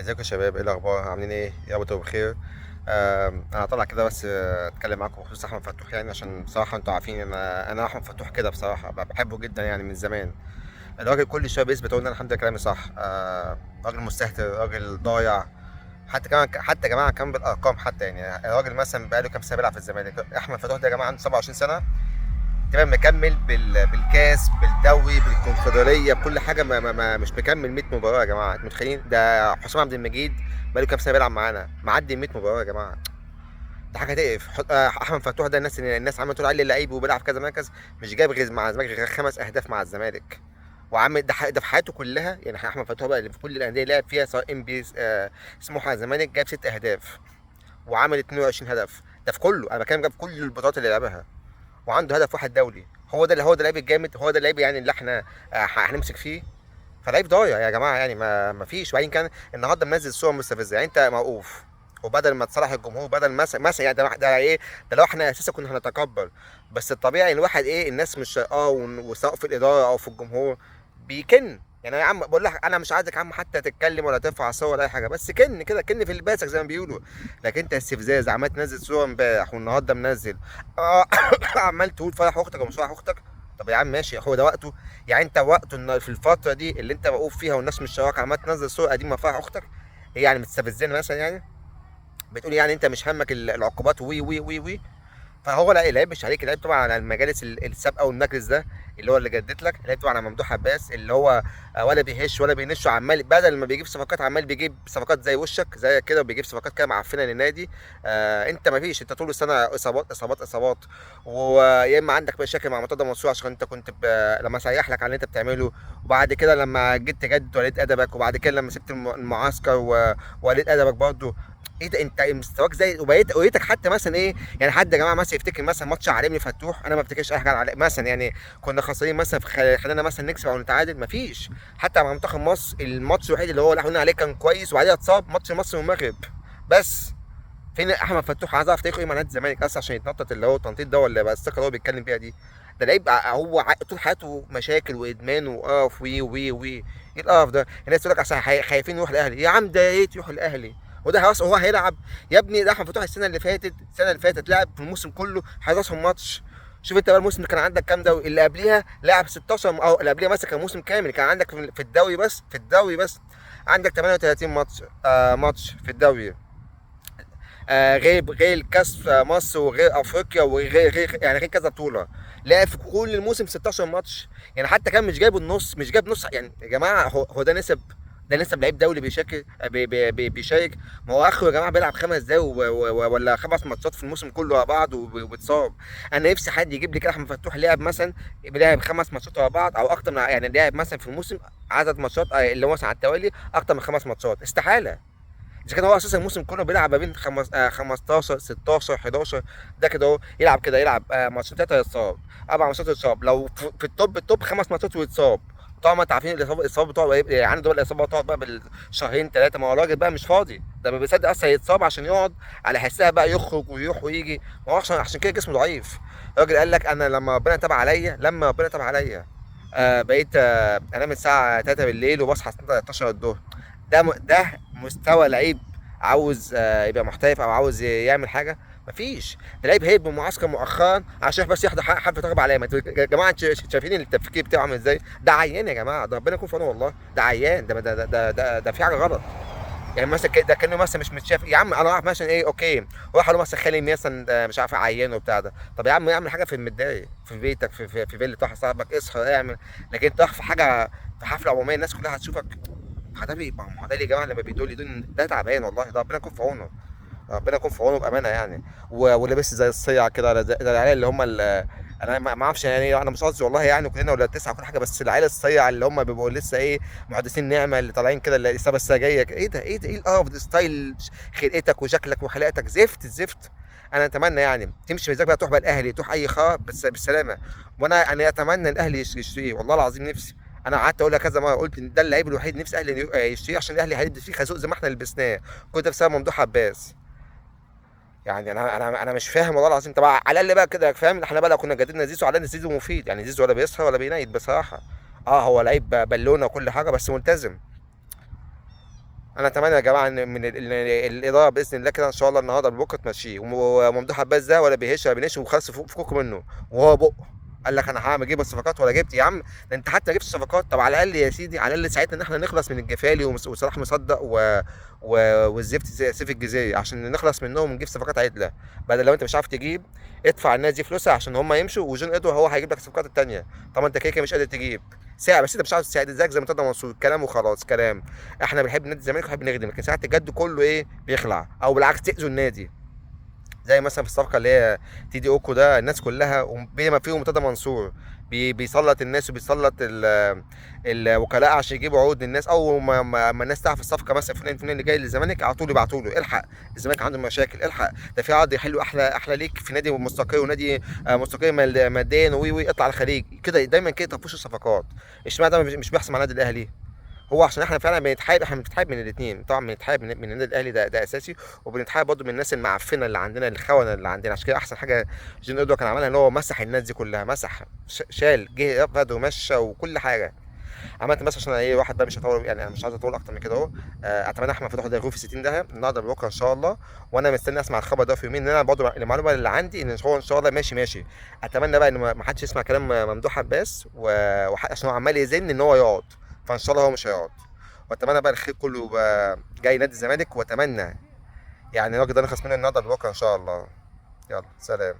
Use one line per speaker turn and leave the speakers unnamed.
ازيكم يا شباب؟ ايه الاخبار؟ عاملين ايه؟ يا رب تبقوا بخير. انا طالع كده بس اتكلم معاكم بخصوص احمد فتوح، يعني عشان بصراحه انتوا عارفين انا احمد فتوح كده بصراحه بحبه جدا يعني من زمان. الراجل كل شويه بيثبت ان انا الحمد لله كلامي صح. راجل مستهتر، راجل ضايع. حتى يا جماعه كان بالارقام، حتى يعني الراجل مثلا بقاله كام سنه بيلعب في الزمالك. احمد فتوح ده يا جماعه عنده 27 سنه، تمام، مكمل بالكاس، بالدوري، بالكونفدراليه، بكل حاجه. ما مش مكمل 100 مباراه يا جماعه. انتوا متخيلين؟ ده حسام عبد المجيد بقاله كام سنه بيلعب معانا معدي 100 مباراه يا جماعه. ده حاجه تقف. احمد فتوح ده الناس عماله تقول عليه لعيب وبيلعب في كذا مركز، مش جايب غير مع الزمالك غير 5 اهداف مع الزمالك. وعامل ده في حياته كلها. يعني احمد فتوح بقى اللي في كل الانديه اللي لعب فيها، سواء ام بي، سموحه، الزمالك، جاب 6 اهداف وعامل 22 هدف. ده في كله، انا بتكلم، جاب كل البطولات اللي لعبها وعنده هدف واحد دولي. هو ده اللعيب الجامد، هو ده اللعيب يعني اللي احنا هنمسك فيه. فلعيب ضايع يا جماعه، يعني ما فيش. وبعدين كان النهارده منزل صور مستفزه، يعني انت موقوف وبدل ما تصالح الجمهور، بدل مثلا يعني ده ايه؟ ده لو احنا اساسا كنا هنتقبل. بس الطبيعي الواحد ايه، الناس مش وسواء في الاداره او في الجمهور بيكن. يعني يا عم بقول لك انا مش عايزك يا عم حتى تتكلم ولا ترفع صور ولا اي حاجه، بس كن كده، كن في لباسك زي ما بيقولوا. لكن انت استفزاز، عمال تنزل صور امبارح والنهارده منزل آه، عمال تقول فرح اختك ومش فرح اختك. طب يا عم ماشي، هو ده وقته؟ يعني انت وقته ان في الفتره دي اللي انت موقوف فيها والناس مش شايفاك عمال تنزل صور قديمه فرح اختك؟ هي يعني مستفزين مثلا؟ يعني بتقول يعني انت مش همك العقوبات وي وي وي وي. فهو لا، العيب مش عليك، العيب طبعا على المجالس السابقه والمجلس ده اللي هو اللي جدد لك. العيب طبعا على ممدوح عباس اللي هو ولا بيهش ولا بينش، وعمال بدل ما بيجيب صفقات عمال بيجيب صفقات زي وشك زي كده، وبيجيب صفقات كده معفنه للنادي. انت ما فيش، انت طول السنه اصابات اصابات اصابات. ويا اما عندك مشاكل مع مرتضى منصور عشان انت كنت لما سيح لك على اللي انت بتعمله، وبعد كده لما جيت تجدد وليت ادبك، وبعد كده لما سبت المعسكر ووليت ادبك برضه. ايه ده؟ انت مستواك زي وبقيتك حتى مثلا ايه؟ يعني حد يا جماعه مثلا يفتكر مثلا ماتش عالمي فتوح؟ انا ما افتكرش اي حاجه على مثلا، يعني كنا خسرانين مثلا خلينا مثلا نكسب او نتعادل، مفيش. حتى مع منتخب مصر الماتش الوحيد اللي هو اللي احنا عليه كان كويس وبعديها اتصاب، ماتش مصر والمغرب بس. فين احمد فتوح؟ عايز اعرف تاريخه ايه مع نادي الزمالك اصلا عشان يتنطط اللي هو التنطيط ده، ولا بقى الثقه اللي هو بيتكلم بيها دي؟ ده لعيب هو طول حياته مشاكل وادمان وقرف وي وي وي. ايه القرف ده؟ الناس تقول لك عشان خايفين يروح الاهلي. يا عم ده يا ريت يروح الاهلي. وده خلاص هو هيلعب. يا ابني ده احمد فتوح السنه اللي فاتت لعب في الموسم كله 11 ماتش. شوف انت بقى الموسم اللي كان عندك كام دوري، اللي قبليها لعب 16، او اللي قبليها مثلا كان موسم كامل كان عندك في الدوري بس عندك 38 ماتش، ماتش في الدوري. غير كاس مصر وغير افريقيا يعني غير كذا بطوله. لعب في كل الموسم 16 ماتش. يعني حتى كان مش جايب النص، مش جايب نص. يعني يا جماعه هو ده نسب؟ ده نسب لعيب دولي بيشارك بيشارك؟ ما هو اخره يا جماعه بيلعب 5 دقايق ولا 5 ماتشات في الموسم كله ورا بعض وبيتصاب. انا نفسي حد يجيب لي كده احمد فتوح لعب مثلا، بيلعب 5 ماتشات ورا بعض او اكتر من، يعني لعب مثلا في الموسم عدد ماتشات اللي هو مثلا على التوالي اكتر من 5 ماتشات. استحاله. اذا كان هو اساسا الموسم كله بيلعب ما بين 15 16 11. ده كده اهو يلعب كده، يلعب ماتشين 3 يتصاب، 4 ماتشات يتصاب، لو في التوب 5 ماتشات ويتصاب. طبعا ما انت عارفين الاصابه بتقعد يعني عنده بقى الاصابه بتقعد بقى بالشهرين 3. ما هو الراجل بقى مش فاضي، ده ما بيصدق اصلا يتصاب عشان يقعد على حسها بقى يخرج ويروح ويجي. ما هو عشان كده جسمه ضعيف. الراجل قال لك انا لما ربنا تاب عليا بقيت انام الساعه 3 بالليل وبصحى الساعه 13 الظهر. ده مستوى لعيب عاوز يبقى محترف او عاوز يعمل حاجه؟ مفيش. ده لعيب هيب من معسكر مؤخرا عشان بس يحضر حفله رغب علامه. انتوا يا جماعه انتوا شايفين التفكير بتاعه عامل ازاي؟ ده عيان يا جماعه، ده ربنا يكون في عونه والله. ده عيان، ده في حاجه غلط. يعني مثلا ده كانه مثلا مش متشاف. يا عم انا اعرف مثلا ايه، اوكي، روح له مثلا خالي مثلا مش عارف عيان وبتاع ده. طب يا عم اعمل حاجه في المتضايق في بيتك، في فيلا واحد صاحبك، اصحى اعمل. لكن تروح في حاجه، في حفله عموميه الناس كلها هتشوفك. ده ما هو ده اللي يا جماعه لما بيدول يدول ده تعبان والله. ده ربنا يكون في عونه، ربنا يكون في عونه بامانه يعني. ولبس زي الصيع كده، زي العيال اللي هم انا ما اعرفش يعني، انا مش قصدي والله يعني كلنا ولا 9 كل حاجه، بس العيال الصيع اللي هم بيبقوا لسه ايه، محدثين نعمه، اللي طالعين كده اللي لسه بس جايه ايه ده؟ ايه القرف ده؟ ستايل خلقتك وشكلك وحلاقتك زفت الزفت. انا اتمنى يعني تمشي بزاك بقى، تروح بقى الاهلي، تروح اي خاب بس بالسلامه. وانا اتمنى الاهلي يشتريه، والله العظيم نفسي. انا قعدت اقولها كذا مره، قلت ان ده اللعيب الوحيد نفسي الاهلي يشتريه عشان الاهلي هيدي فيه خازوق زي ما احنا لبسناه. كنت بسبب ممدوح عباس. يعني انا مش فاهم والله العظيم. طب على الاقل بقى كده فاهم، احنا بقى لو كنا جددنا زيزو على ان زيزو مفيد، يعني زيزو ولا بيسهر ولا بينيت بصراحه. هو لعيب بالونه وكل حاجه بس ملتزم. انا اتمنى يا جماعه ان الاداره باذن الله كده ان شاء الله النهارده بكره تمشيه، وممدوح عباس ده ولا بيهش ولا بينش وخلاص فكوكوا منه. وهو بق قال لك انا هعمل اجيب الصفقات ولا جبت يا عم؟ ده انت حتى جبت الصفقات. طب على الاقل يا سيدي، على الاقل ساعتنا ان احنا نخلص من الجفالي وصلاح مصدق والزفت سيف الجزيري عشان نخلص منهم ونجيب صفقات عدله. بدل لو انت مش عارف تجيب، ادفع الناس دي فلوسها عشان هم يمشوا، وجون ادوار هو هيجيب لك الصفقات التانيه. طبعا انت كده كده مش قادر تجيب ساعة، بس انت مش عاوز تساعد زيك زي مرتضى منصور، كلام وخلاص كلام. احنا بنحب نادي الزمالك وبنحب نخدم، لكن ساعات الجد كله ايه بيخلع، او بالعكس تاذوا النادي. زي مثلا في الصفقه اللي هي تيدي اوكو ده، الناس كلها بما فيهم مرتضى منصور بيسلط الناس وبيسلط الوكلاء عشان يجيبوا عقود للناس. اول ما الناس تعرف الصفقه مثلا فلان فلان اللي جاي للزمالك، على طول يبعتوا له الحق الزمالك عنده مشاكل، الحق ده في عرض حلو احلى ليك في نادي مستقر ونادي مستقر ماديا اطلع على الخليج كده. دايما كده تطفش الصفقات. اشمعنى ده مش بيحصل مع النادي الاهلي؟ هو عشان احنا فعلا بنتحارب، احنا بنتحارب من الاثنين طبعا، بنتحارب من النادي الاهلي ده اساسي، وبنتحارب برضه من الناس المعفنه اللي عندنا، الخونه اللي عندنا. عشان كده احسن حاجه جون ادوار كان عملها ان هو مسح الناس دي كلها، مسح شال جه رفض ومشى وكل حاجه. عملت بس عشان ايه واحد بقى مش هطول يعني، انا مش عايز اطول اكتر من كده اهو. اتمنى احمد فتوح ده يغور في 60 ده النهارده بكره ان شاء الله. وانا مستني اسمع الخبر ده في يومين، ان انا برضه المعلومه اللي عندي ان هو ان شاء الله ماشي ماشي. اتمنى بقى ان ما حدش يسمع كلام ممدوح عباس عشان هو عمال يزن ان هو يقعد، فان شاء الله هو مش هيقعد. واتمنى بقى الخير كله يبقى جاي نادي الزمالك، واتمنى يعني الراجل ده نخلص منه النهارده بكره ان شاء الله. يلا سلام.